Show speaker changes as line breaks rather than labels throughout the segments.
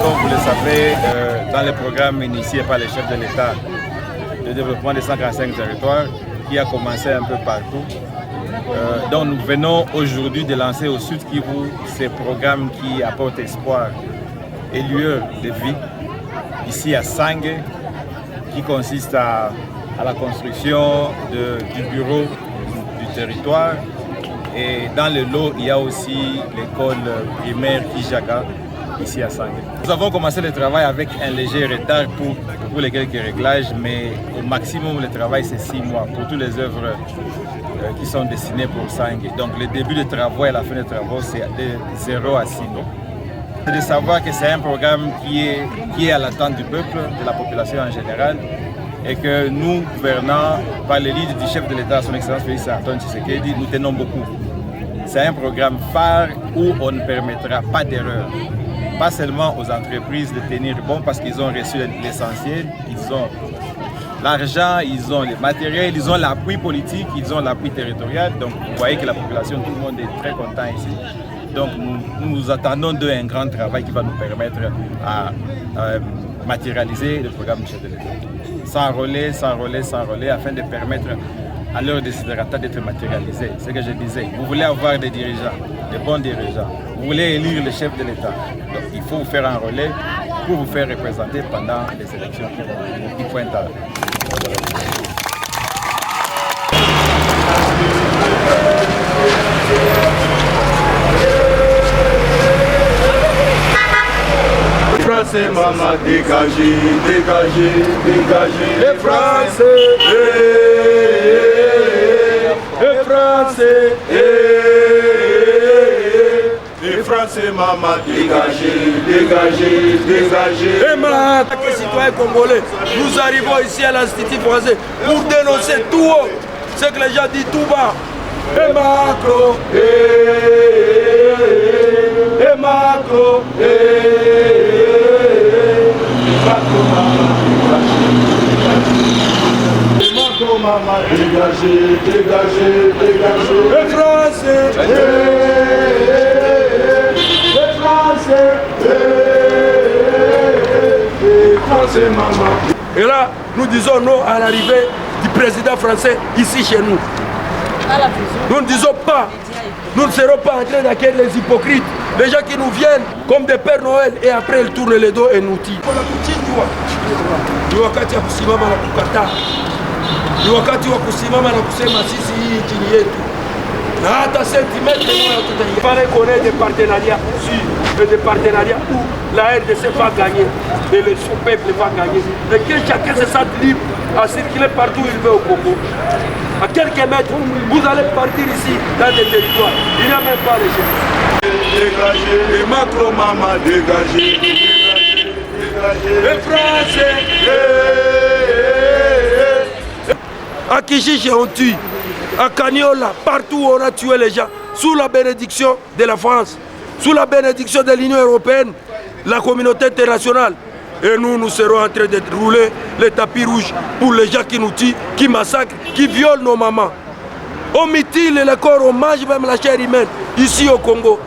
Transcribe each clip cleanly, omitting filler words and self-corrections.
Comme vous le savez, dans le programme initié par les chefs de l'État de développement des 145 territoires, qui a commencé un peu partout, donc nous venons aujourd'hui de lancer au Sud Kivu ces programmes qui apportent espoir et lueur de vie ici à Sange, qui consiste à la construction du bureau du territoire. Et dans le lot, il y a aussi l'école primaire Kijaka, ici à Sange. Nous avons commencé le travail avec un léger retard pour les quelques réglages, mais au maximum le travail c'est 6 mois pour toutes les œuvres qui sont destinées pour Sange. Donc le début des travaux et la fin des travaux c'est de 0 à 6 mois. C'est de savoir que c'est un programme qui est à l'attente du peuple, de la population en général, et que nous, gouvernants, par le lead du chef de l'État, son Excellence Félix Antoine Tshisekedi, nous tenons beaucoup. C'est un programme phare où on ne permettra pas d'erreur. Pas seulement aux entreprises de tenir bon parce qu'ils ont reçu l'essentiel, ils ont l'argent, ils ont le matériel, ils ont l'appui politique, ils ont l'appui territorial. Donc vous voyez que la population, tout le monde est très content ici. Donc nous attendons d'un grand travail qui va nous permettre à matérialiser le programme du chef de l'État. S'enrôler, s'enrôler, s'enrôler afin de permettre à leur désidérata d'être matérialisés. C'est ce que je disais. Vous voulez avoir des dirigeants, des bons dirigeants. Vous voulez élire le chef de l'État. Donc il faut vous faire enrôler pour vous faire représenter pendant les élections qui pointent à
Français, maman, dégagez, dégagez, dégagez. Les Français, les Français, les Français, maman, dégagez, dégagez, dégagez.
Et maintenant, citoyens congolais, nous arrivons ici à l'Institut français pour dénoncer tout haut ce que les gens disent tout bas. Et Macron, et Macron,
maman, dégagez, dégagez, dégagez.
Les Français,
les Français, les Français, maman.
Et là, nous disons non à l'arrivée du président français ici chez nous. Nous ne disons pas, nous ne serons pas en train d'accueillir les hypocrites, les gens qui nous viennent comme des Pères Noël et après ils tournent les dos et nous tirent. Ni wakati ya kusimama na kukataa, ni wakati wa kusimama na kusema sisi hii nchi yetu, na hata sentimenti moja tutaia. Il fallait qu'on ait des partenariats sûrs, des partenariats où la RDC va gagner et le sous-peuple va gagner. Et que chacun se sente libre à circuler partout où il veut au Congo. À quelques mètres, vous allez partir ici dans des territoires. Il n'y a même pas les gens.
Dégagez, les Macron, maman, dégagez, dégagez, dégagez.
Les Français, à Kijiji on tue, à Kaniola, partout où on a tué les gens, sous la bénédiction de la France, sous la bénédiction de l'Union européenne, la communauté internationale. Et nous serons en train de rouler les tapis rouges pour les gens qui nous tuent, qui massacrent, qui violent nos mamans. On mutile les corps, on mange même la chair humaine ici au Congo.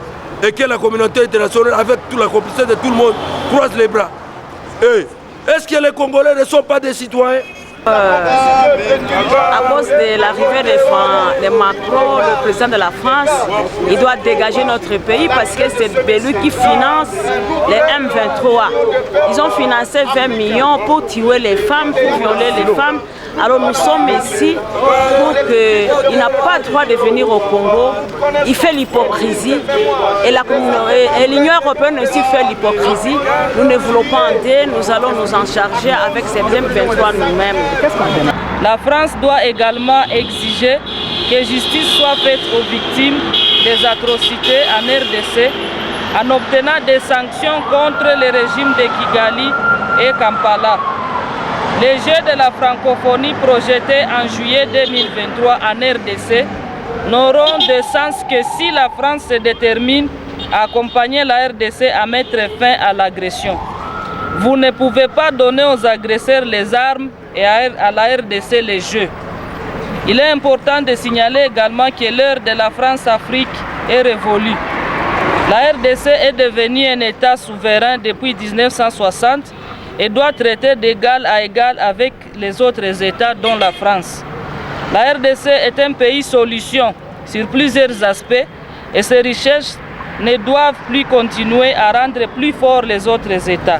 Et que la communauté internationale, avec toute la complicité de tout le monde, croise les bras. Est-ce que les Congolais ne sont pas des citoyens?
À cause de l'arrivée de Macron, le président de la France, il doit dégager notre pays parce que c'est lui qui finance les M23. Ils ont financé 20 millions pour tuer les femmes, pour violer les femmes. Alors nous sommes ici pour qu'il n'a pas le droit de venir au Congo. Il fait l'hypocrisie et l'Union européenne aussi fait l'hypocrisie. Nous ne voulons pas en dire, nous allons nous en charger avec ces M23 nous-mêmes.
La France doit également exiger que justice soit faite aux victimes des atrocités en RDC en obtenant des sanctions contre le régime de Kigali et Kampala. Les Jeux de la francophonie projetés en juillet 2023 en RDC n'auront de sens que si la France se détermine à accompagner la RDC à mettre fin à l'agression. Vous ne pouvez pas donner aux agresseurs les armes et à la RDC les jeux. Il est important de signaler également que l'heure de la France-Afrique est révolue. La RDC est devenue un État souverain depuis 1960 et doit traiter d'égal à égal avec les autres États, dont la France. La RDC est un pays solution sur plusieurs aspects et ses richesses ne doivent plus continuer à rendre plus forts les autres États.